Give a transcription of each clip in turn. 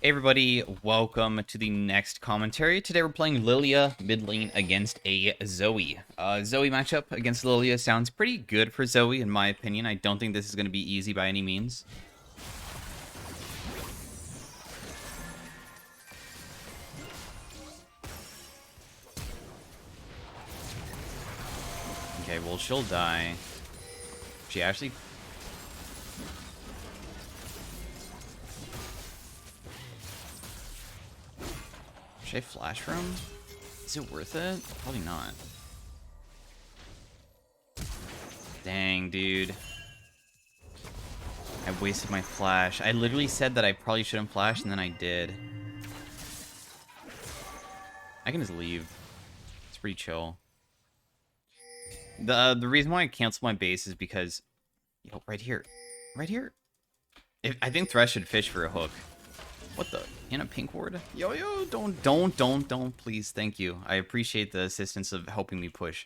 Hey everybody, welcome to the next commentary. Today we're playing Lilia mid lane against a Zoe. Zoe matchup against Lilia sounds pretty good for Zoe in my opinion. I don't think this is going to be easy by any means. Okay, well she'll die. She actually... Should I flash for him? Is it worth it? Probably not. Dang, dude. I wasted my flash. I literally said that I probably shouldn't flash, and then I did. I can just leave. It's pretty chill. The reason why I canceled my base is because... Yo, right here. Right here. I think Thresh should fish for a hook. What the? In a pink ward? Yo, don't, please. Thank you. I appreciate the assistance of helping me push.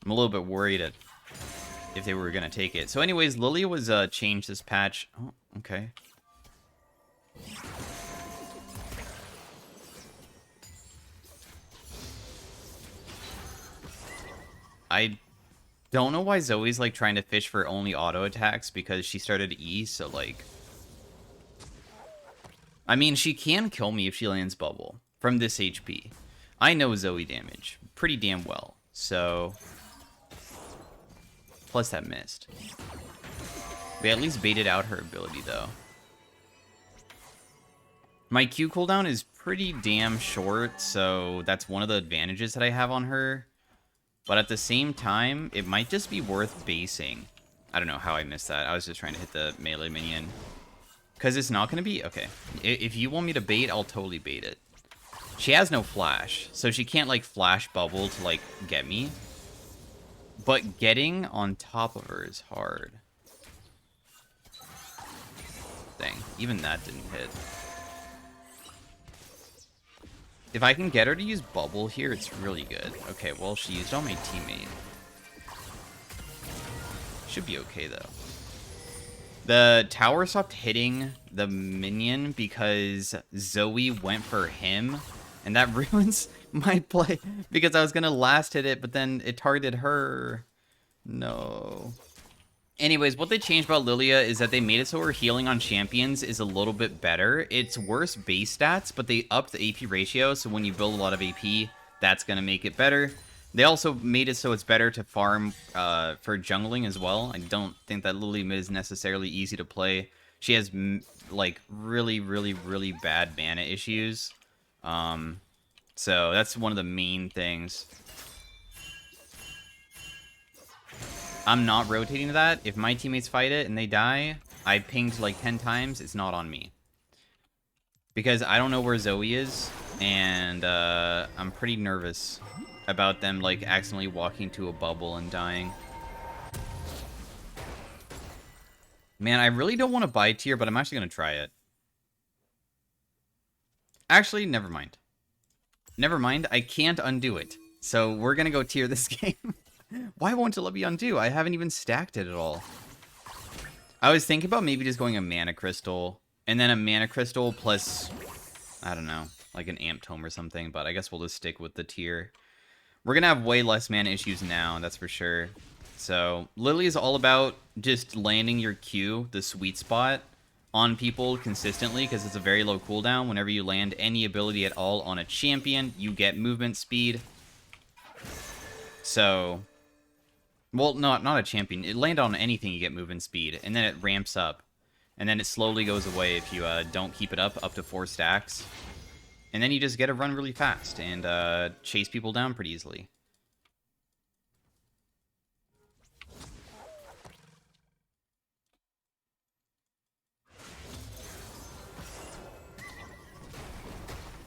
I'm a little bit worried if they were going to take it. So anyways, Lilia was changed this patch. Oh, okay. I don't know why Zoe's like trying to fish for only auto attacks because she started E, so like... I mean, she can kill me if she lands bubble from this HP. I know Zoe damage pretty damn well, so... Plus that missed. We at least baited out her ability, though. My Q cooldown is pretty damn short, so that's one of the advantages that I have on her. But at the same time, it might just be worth basing. I don't know how I missed that. I was just trying to hit the melee minion. Because it's not going to be... Okay. If you want me to bait, I'll totally bait it. She has no flash, so she can't, like, flash bubble to, like, get me. But getting on top of her is hard. Dang. Even that didn't hit. If I can get her to use bubble here, it's really good. Okay, well, she used on my teammate. Should be okay, though. The tower stopped hitting the minion because Zoe went for him, and that ruins my play because I was going to last hit it, but then it targeted her. No. Anyways, what they changed about Lilia is that they made it so her healing on champions is a little bit better. It's worse base stats, but they upped the AP ratio, so when you build a lot of AP, that's going to make it better. They also made it so it's better to farm for jungling as well. I don't think that Lilia mid is necessarily easy to play. She has, like, really bad mana issues. So that's one of the main things. I'm not rotating that. If my teammates fight it and they die, I pinged like 10 times, it's not on me. Because I don't know where Zoe is, and I'm pretty nervous about them like accidentally walking to a bubble and dying. Man, I really don't want to buy tier, but I'm actually going to try it. Actually, never mind. Never mind, I can't undo it. So we're going to go tier this game. Why won't it let me undo? I haven't even stacked it at all. I was thinking about maybe just going a mana crystal, and then a mana crystal plus, I don't know, like an amp tome or something, but I guess we'll just stick with the tier. We're going to have way less mana issues now, that's for sure. So, Lilia is all about just landing your Q, the sweet spot, on people consistently, because it's a very low cooldown. Whenever you land any ability at all on a champion, you get movement speed. So, well, not a champion. It land on anything, you get movement speed, and then it ramps up. And then it slowly goes away if you don't keep it up to 4 stacks. And then you just get to run really fast and chase people down pretty easily.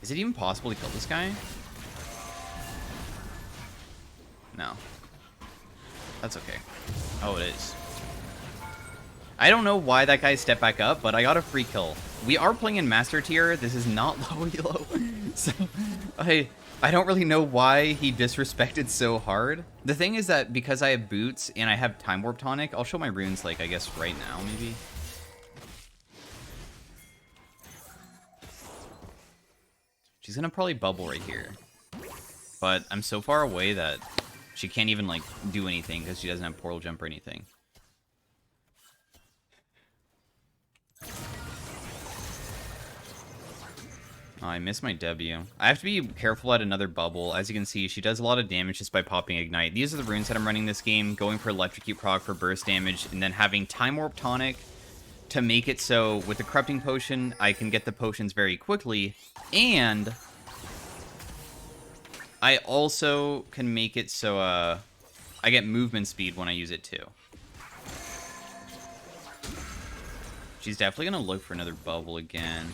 Is it even possible to kill this guy? No. That's okay. Oh, it is. I don't know why that guy stepped back up, but I got a free kill. We are playing in Master Tier. This is not low elo. So, I don't really know why he disrespected so hard. The thing is that because I have boots and I have Time Warp Tonic, I'll show my runes, like, I guess right now, maybe. She's gonna probably bubble right here. But I'm so far away that she can't even, like, do anything because she doesn't have portal jump or anything. Oh, I missed my W. I have to be careful at another bubble. As you can see, she does a lot of damage just by popping Ignite. These are the runes that I'm running this game, going for Electrocute proc for burst damage, and then having Time Warp Tonic to make it so with the Corrupting Potion, I can get the potions very quickly, and I also can make it so I get movement speed when I use it too. She's definitely going to look for another bubble again.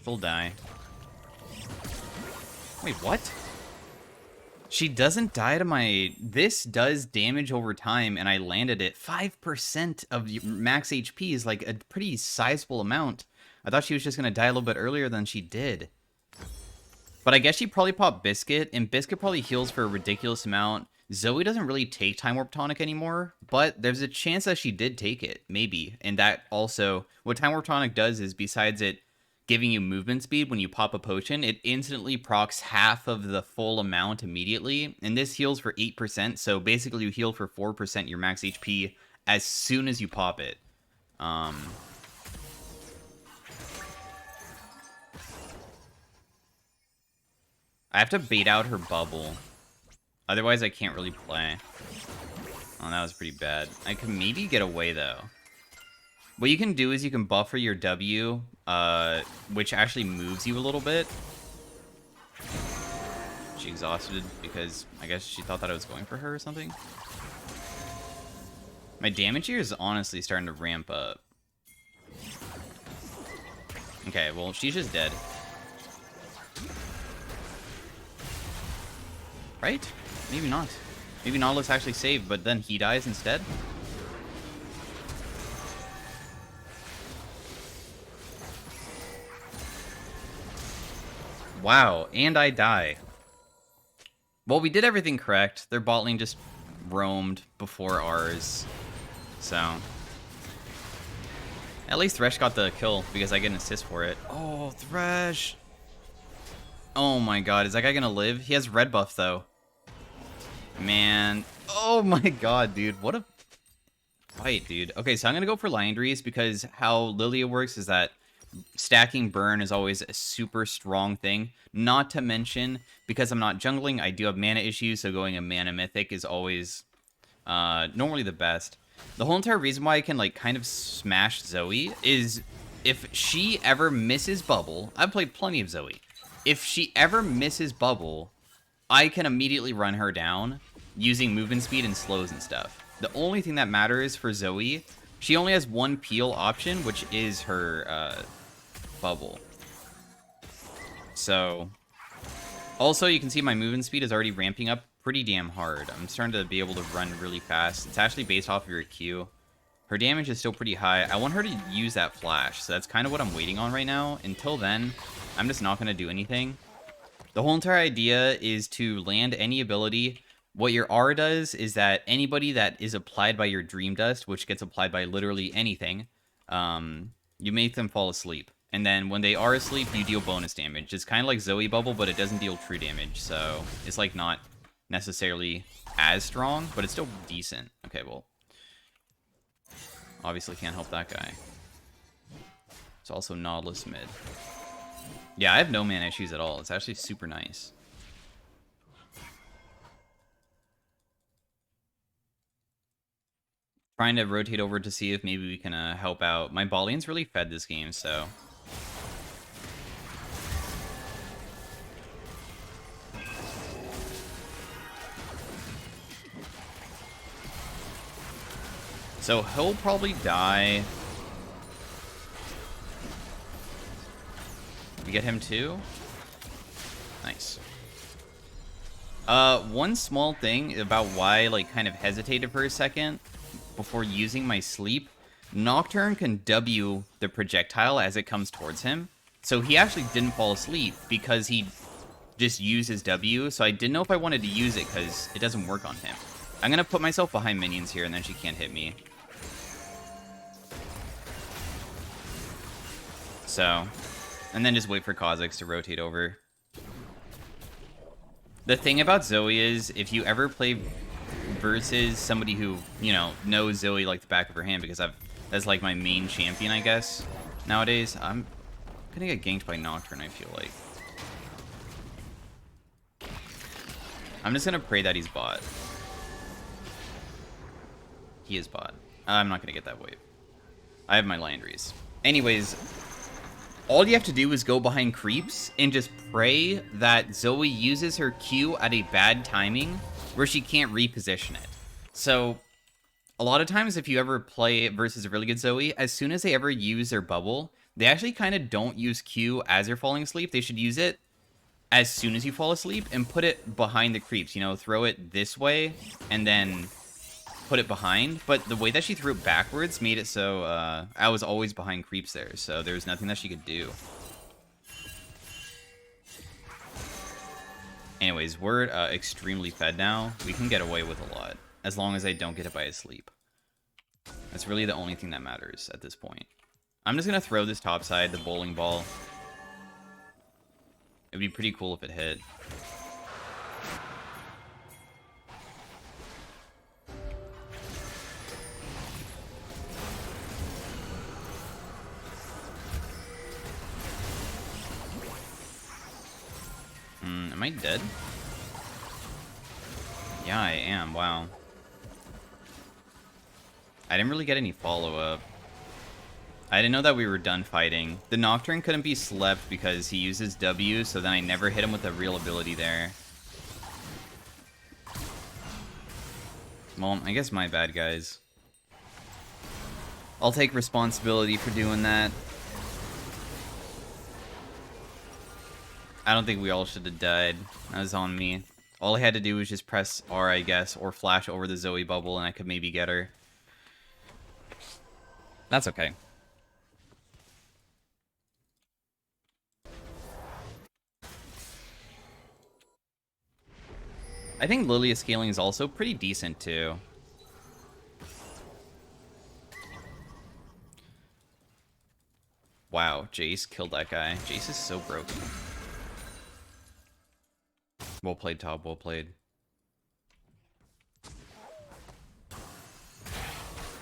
She'll die. Wait, what? She doesn't die to my... This does damage over time, and I landed it. 5% of max HP is like a pretty sizable amount. I thought she was just going to die a little bit earlier than she did. But I guess she probably popped Biscuit, and Biscuit probably heals for a ridiculous amount. Zoe doesn't really take Time Warp Tonic anymore, but there's a chance that she did take it, maybe. And that also... What Time Warp Tonic does is, besides it giving you movement speed when you pop a potion, it instantly procs half of the full amount immediately, and this heals for 8%, so basically you heal for 4% your max HP as soon as you pop it. I have to bait out her bubble, otherwise I can't really play. Oh, that was pretty bad. I could maybe get away, though. What you can do is you can buffer your W, which actually moves you a little bit. She exhausted because I guess she thought that I was going for her or something. My damage here is honestly starting to ramp up. Okay, well, she's just dead. Right? Maybe not. Maybe Nautilus actually saved, but then he dies instead? Wow, and I die. Well, we did everything correct. Their bot lane just roamed before ours. So... At least Thresh got the kill, because I get an assist for it. Oh, Thresh! Oh my god, is that guy gonna live? He has red buff, though. Man. Oh my god, dude. What a fight, dude. Okay, so I'm gonna go for Liandry's, because how Lilia works is that stacking burn is always a super strong thing. Not to mention, because I'm not jungling, I do have mana issues, so going a mana mythic is always normally the best. The whole entire reason why I can, like, kind of smash Zoe is if she ever misses bubble. I've played plenty of Zoe. If she ever misses bubble, I can immediately run her down using movement speed and slows and stuff. The only thing that matters for Zoe, she only has one peel option, which is her bubble. So, also you can see my movement speed is already ramping up pretty damn hard. I'm starting to be able to run really fast. It's actually based off of your Q. Her damage is still pretty high. I want her to use that flash, so that's kind of what I'm waiting on right now. Until then, I'm just not going to do anything. The whole entire idea is to land any ability. What your R does is that anybody that is applied by your Dream Dust, which gets applied by literally anything, you make them fall asleep. And then when they are asleep, you deal bonus damage. It's kind of like Zoe Bubble, but it doesn't deal true damage. So it's like not necessarily as strong, but it's still decent. Okay, well, obviously can't help that guy. It's also Nautilus mid. Yeah, I have no mana issues at all. It's actually super nice. Trying to rotate over to see if maybe we can help out. My bot lane's really fed this game, so... So he'll probably die. We get him too? Nice. One small thing about why I like kind of hesitated for a second before using my sleep. Nocturne can W the projectile as it comes towards him. So he actually didn't fall asleep because he just use his W, so I didn't know if I wanted to use it because it doesn't work on him. I'm going to put myself behind minions here, and then she can't hit me. So, and then just wait for Kha'Zix to rotate over. The thing about Zoe is, if you ever play versus somebody who, you know, knows Zoe like the back of her hand, because that's like my main champion, I guess, nowadays, I'm gonna get ganked by Nocturne, I feel like. I'm just gonna pray that he's bot. He is bot. I'm not gonna get that wave. I have my Landry's. Anyways, all you have to do is go behind creeps and just pray that Zoe uses her Q at a bad timing where she can't reposition it. So, a lot of times if you ever play versus a really good Zoe, as soon as they ever use their bubble, they actually kind of don't use Q as they're falling asleep. They should use it as soon as you fall asleep and put it behind the creeps. You know, throw it this way and then put it behind. But the way that she threw it backwards made it so I was always behind creeps there. So there was nothing that she could do. Anyways, we're extremely fed now. We can get away with a lot, as long as I don't get hit by his sleep. That's really the only thing that matters at this point. I'm just going to throw this top side, the bowling ball. It'd be pretty cool if it hit. Am I dead? Yeah, I am. Wow. I didn't really get any follow-up. I didn't know that we were done fighting. The Nocturne couldn't be slept because he uses W, so then I never hit him with a real ability there. Well, I guess my bad, guys. I'll take responsibility for doing that. I don't think we all should have died. That was on me. All I had to do was just press R, I guess, or flash over the Zoe bubble, and I could maybe get her. That's okay. I think LILLIA scaling is also pretty decent, too. Wow, Jace killed that guy. Jace is so broken. Well played, Top. Well played.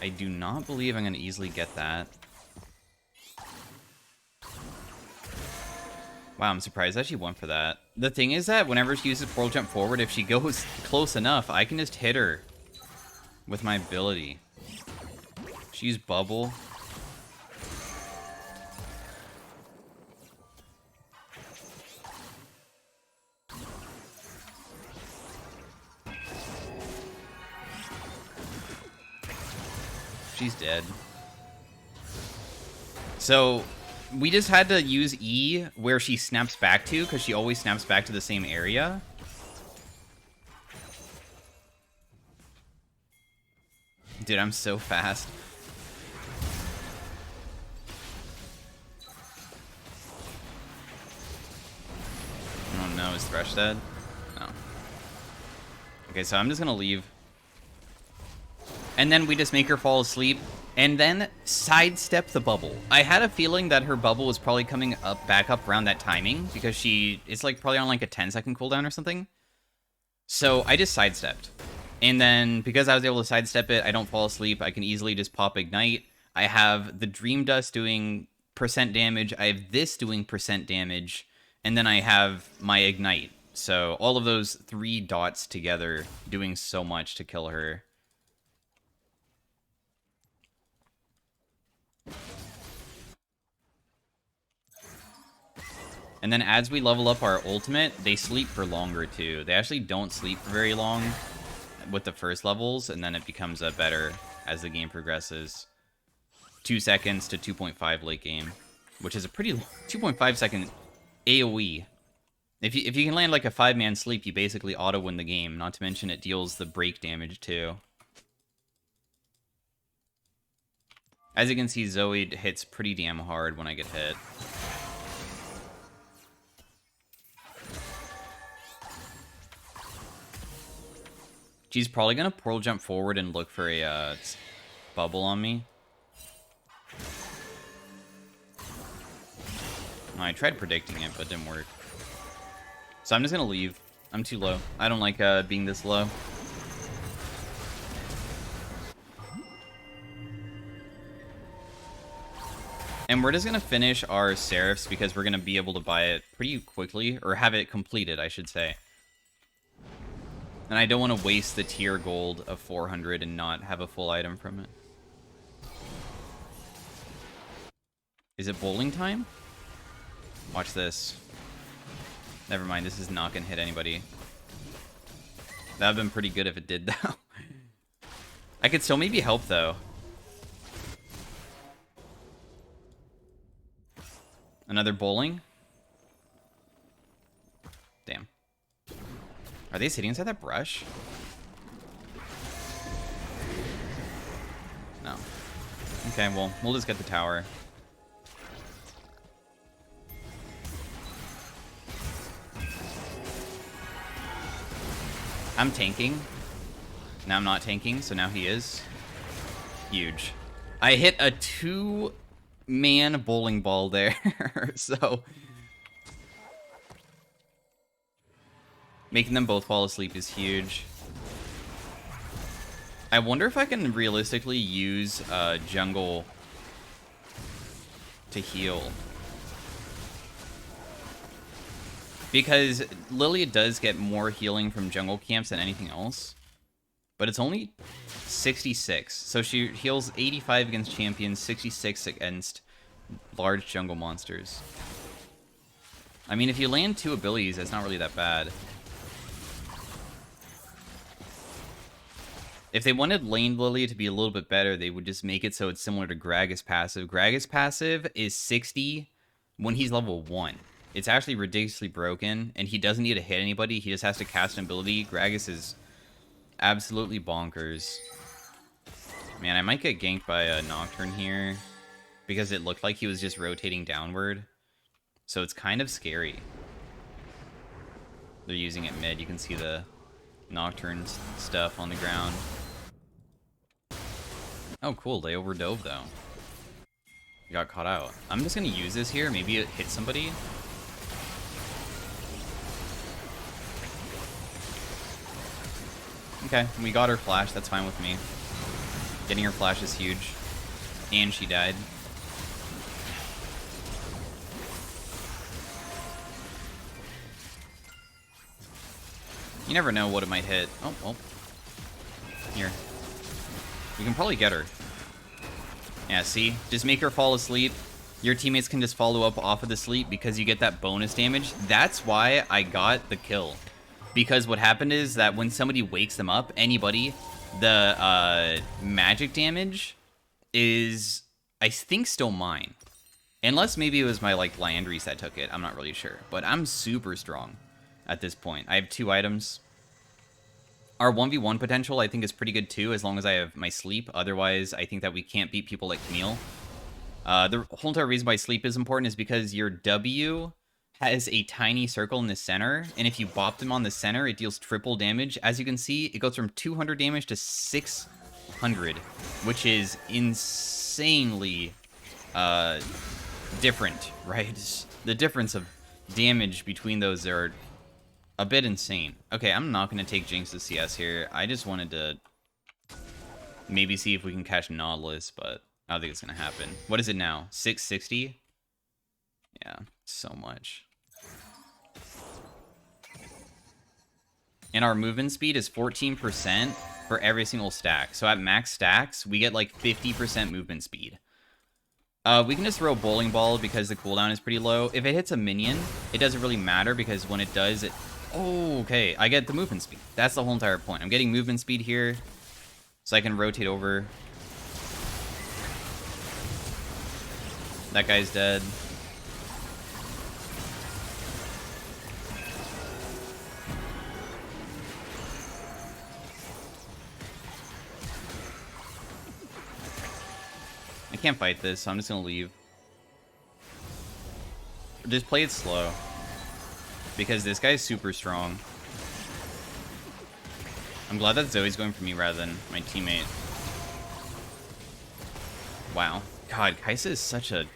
I do not believe I'm going to easily get that. Wow, I'm surprised that she went for that. The thing is that whenever she uses Portal Jump forward, if she goes close enough, I can just hit her with my ability. She used Bubble. She's dead. So, we just had to use E where she snaps back to, because she always snaps back to the same area. Dude, I'm so fast. Oh no, is Thresh dead? No. Okay, so I'm just gonna leave. And then we just make her fall asleep, and then sidestep the bubble. I had a feeling that her bubble was probably coming back up around that timing, because it's like probably on like a 10-second cooldown or something. So I just sidestepped. And then, because I was able to sidestep it, I don't fall asleep. I can easily just pop Ignite. I have the Dream Dust doing % damage. I have this doing % damage. And then I have my Ignite. So all of those 3 dots together doing so much to kill her. And then as we level up our ultimate, they sleep for longer too. They actually don't sleep for very long with the first levels, and then it becomes better as the game progresses. 2 seconds to 2.5 late game, which is a pretty 2.5 second AoE. If you can land like a 5-man sleep, you basically auto win the game. Not to mention it deals the break damage too. As you can see, Zoe hits pretty damn hard when I get hit. She's probably gonna portal jump forward and look for a bubble on me. I tried predicting it, but it didn't work. So I'm just gonna leave. I'm too low. I don't like being this low. And we're just gonna finish our Seraphs because we're gonna be able to buy it pretty quickly, or have it completed, I should say. And I don't want to waste the tier gold of 400 and not have a full item from it. Is it bowling time? Watch this. Never mind, this is not gonna hit anybody. That would've been pretty good if it did, though. I could still maybe help, though. Another bowling? Damn. Are they sitting inside that brush? No. Okay, well, we'll just get the tower. I'm tanking. Now I'm not tanking, so now he is. Huge. I hit a 2-man bowling ball there, so... Making them both fall asleep is huge. I wonder if I can realistically use jungle to heal. Because LILLIA does get more healing from jungle camps than anything else. But it's only 66. So she heals 85 against champions, 66 against large jungle monsters. I mean, if you land 2 abilities, that's not really that bad. If they wanted lane LILLIA to be a little bit better, they would just make it so it's similar to Gragas' passive. Gragas' passive is 60 when he's level 1. It's actually ridiculously broken, and he doesn't need to hit anybody. He just has to cast an ability. Gragas is absolutely bonkers. Man, I might get ganked by a Nocturne here, because it looked like he was just rotating downward. So it's kind of scary. They're using it mid. You can see the Nocturne stuff on the ground. Oh, cool. They overdove, though. You got caught out. I'm just going to use this here. Maybe it hits somebody. Okay, we got her flash. That's fine with me. Getting her flash is huge. And she died. You never know what it might hit. Oh, well. Here. You can probably get her. Yeah, see? Just make her fall asleep. Your teammates can just follow up off of the sleep because you get that bonus damage. That's why I got the kill. Because what happened is that when somebody wakes them up, anybody, the magic damage is, I think, still mine. Unless maybe it was my, like, Landry's that took it. I'm not really sure. But I'm super strong at this point. I have 2 items. Our 1v1 potential, I think, is pretty good, too, as long as I have my sleep. Otherwise, I think that we can't beat people like Camille. The whole entire reason why sleep is important is because your W has a tiny circle in the center, and if you bop them on the center, it deals triple damage. As you can see, it goes from 200 damage to 600, which is insanely different, right? The difference of damage between those are a bit insane. Okay, I'm not going to take Jinx's CS here. I just wanted to maybe see if we can catch Nautilus, but I don't think it's going to happen. What is it now? 660? Yeah, so much. And our movement speed is 14% for every single stack. So at max stacks, we get like 50% movement speed. We can just throw a bowling ball because the cooldown is pretty low. If it hits a minion, it doesn't really matter because when it does, it... Oh, okay. I get the movement speed. That's the whole entire point. I'm getting movement speed here so I can rotate over. That guy's dead. I can't fight this, so I'm just gonna leave. Just play it slow. Because this guy's super strong. I'm glad that Zoe's going for me rather than my teammate. Wow. God, Kaisa is such a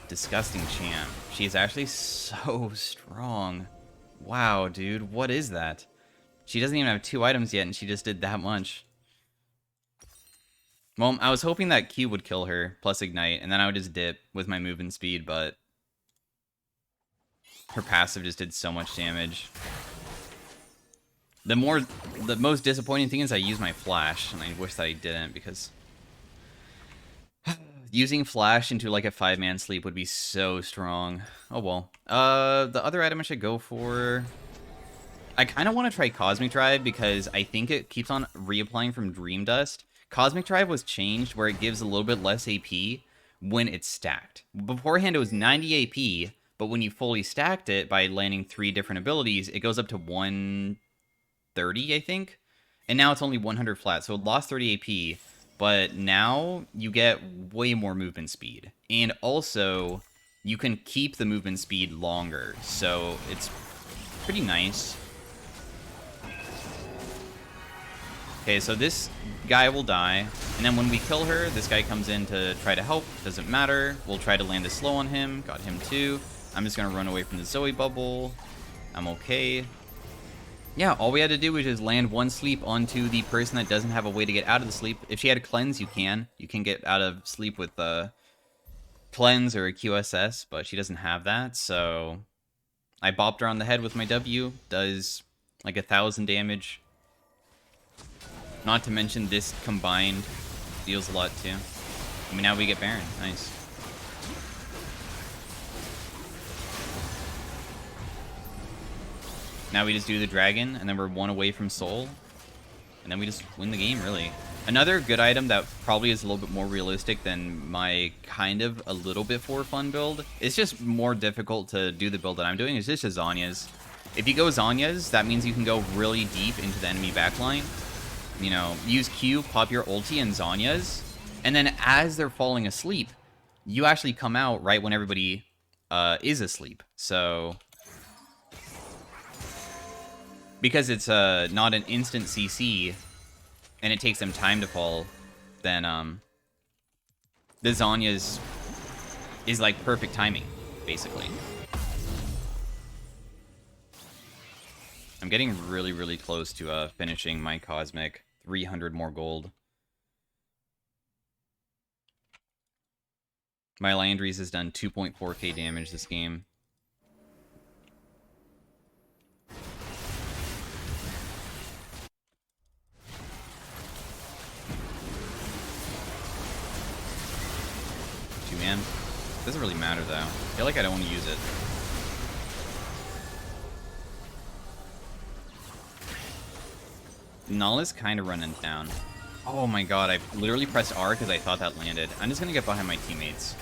disgusting champ. She is actually so strong. Wow, dude. What is that? She doesn't even have 2 items yet, and she just did that much. Well, I was hoping that Q would kill her, plus Ignite, and then I would just dip with my movement speed, but her passive just did so much damage. The most disappointing thing is I use my flash, and I wish that I didn't, because using flash into like a 5-man sleep would be so strong. Oh well. The other item I should go for, I kind of want to try Cosmic Drive because I think it keeps on reapplying from Dream Dust. Cosmic Drive was changed where it gives a little bit less AP when it's stacked. Beforehand it was 90 AP, but when you fully stacked it by landing 3 different abilities, it goes up to 130, I think. And now it's only 100 flat, so it lost 30 AP, but now you get way more movement speed. And also, you can keep the movement speed longer, so it's pretty nice. Okay, so this guy will die, and then when we kill her, this guy comes in to try to help. Doesn't matter. We'll try to land a slow on him. Got him too. I'm just going to run away from the Zoe bubble. I'm okay. Yeah, all we had to do was just land 1 sleep onto the person that doesn't have a way to get out of the sleep. If she had a cleanse, you can. You can get out of sleep with a cleanse or a QSS, but she doesn't have that, so I bopped her on the head with my W. Does like 1,000 damage. Not to mention this combined deals a lot too. I mean, now we get Baron. Nice. Now we just do the dragon, and then we're 1 away from soul. And then we just win the game, really. Another good item that probably is a little bit more realistic than my kind of a little bit for fun build. It's just more difficult to do the build that I'm doing. It's just a Zanya's. If you go Zanya's, that means you can go really deep into the enemy backline. You know, use Q, pop your ulti and Zanya's, and then as they're falling asleep, you actually come out right when everybody is asleep. So, because it's not an instant CC, and it takes them time to fall, then the Zanya's is like perfect timing, basically. I'm getting really, really close to finishing my Cosmic. 300 more gold. My Landry's has done 2.4k damage this game. Man, doesn't really matter though. I feel like I don't want to use it. Null kind of running down. Oh my god, I literally pressed R because I thought that landed. I'm just gonna get behind my teammates.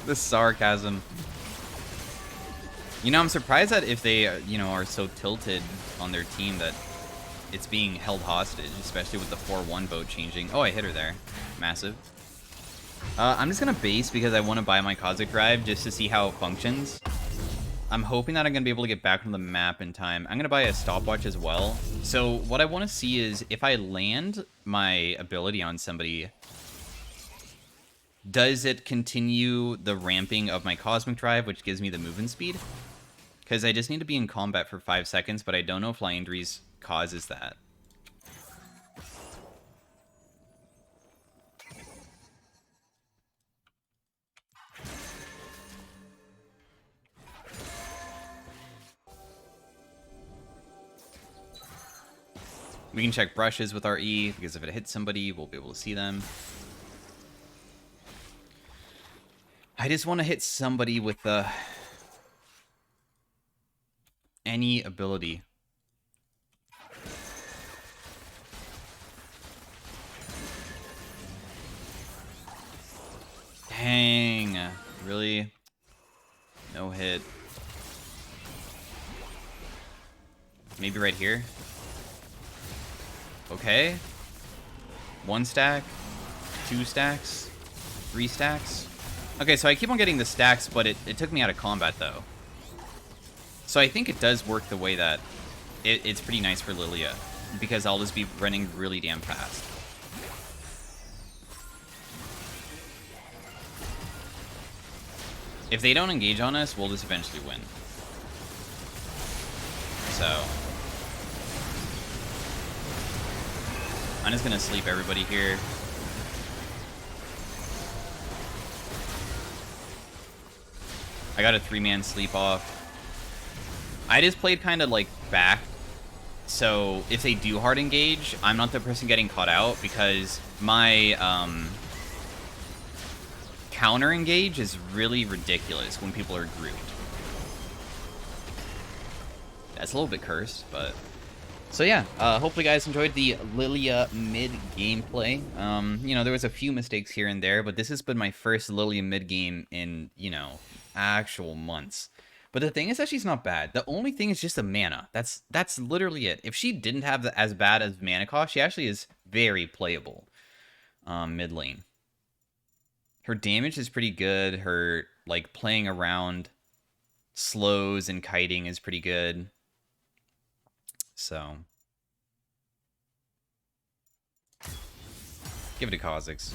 The sarcasm. You know, I'm surprised that if they, you know, are so tilted on their team that it's being held hostage, especially with the 4-1 boat changing. Oh, I hit her there. Massive. I'm just going to base because I want to buy my Cosmic Drive just to see how it functions. I'm hoping that I'm going to be able to get back on the map in time. I'm going to buy a stopwatch as well. So what I want to see is if I land my ability on somebody, does it continue the ramping of my Cosmic Drive, which gives me the movement speed? Because I just need to be in combat for 5 seconds, but I don't know if Liandry's causes that. We can check brushes with our E, because if it hits somebody, we'll be able to see them. I just want to hit somebody with any ability. Dang. Really? No hit. Maybe right here? Okay. 1 stack, 2 stacks, 3 stacks. Okay, so I keep on getting the stacks, but it took me out of combat, though. So I think it does work the way that it's pretty nice for LILLIA, because I'll just be running really damn fast. If they don't engage on us, we'll just eventually win. So I'm just gonna sleep everybody here. I got a 3-man sleep off. I just played kind of like back, so if they do hard engage, I'm not the person getting caught out, because my counter engage is really ridiculous when people are grouped. That's a little bit cursed, but... So yeah, hopefully you guys enjoyed the LILLIA mid gameplay. You know, there was a few mistakes here and there, but this has been my first LILLIA mid game in, you know, actual months. But the thing is that she's not bad. The only thing is just the mana. That's literally it. If she didn't have as bad as mana cost, she actually is very playable mid lane. Her damage is pretty good. Her, like, playing around slows and kiting is pretty good. So, give it to Kha'Zix.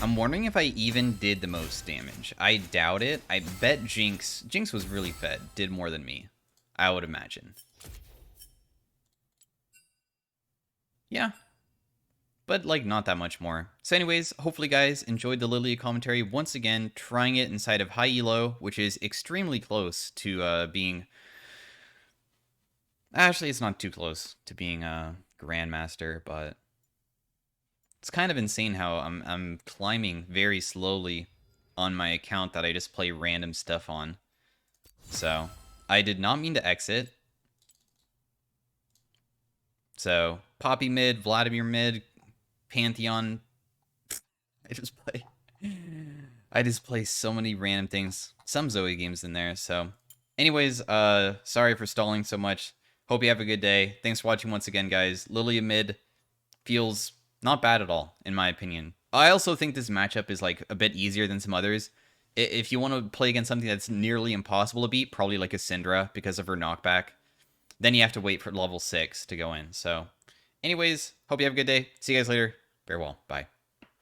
I'm wondering if I even did the most damage. I doubt it. I bet Jinx was really fed. Did more than me, I would imagine. Yeah. But, like, not that much more. So anyways, hopefully guys enjoyed the LILLIA commentary. Once again, trying it inside of high elo, which is extremely close to being... Actually, it's not too close to being a Grandmaster, but... It's kind of insane how I'm climbing very slowly on my account that I just play random stuff on. So, I did not mean to exit. So, Poppy mid, Vladimir mid, Pantheon. I just play so many random things. Some Zoe games in there, so. Anyways, sorry for stalling so much. Hope you have a good day. Thanks for watching once again, guys. LILLIA mid feels not bad at all, in my opinion. I also think this matchup is like a bit easier than some others. If you want to play against something that's nearly impossible to beat, probably like a Syndra because of her knockback, then you have to wait for level 6 to go in. So, anyways, hope you have a good day. See you guys later. Farewell. Bye.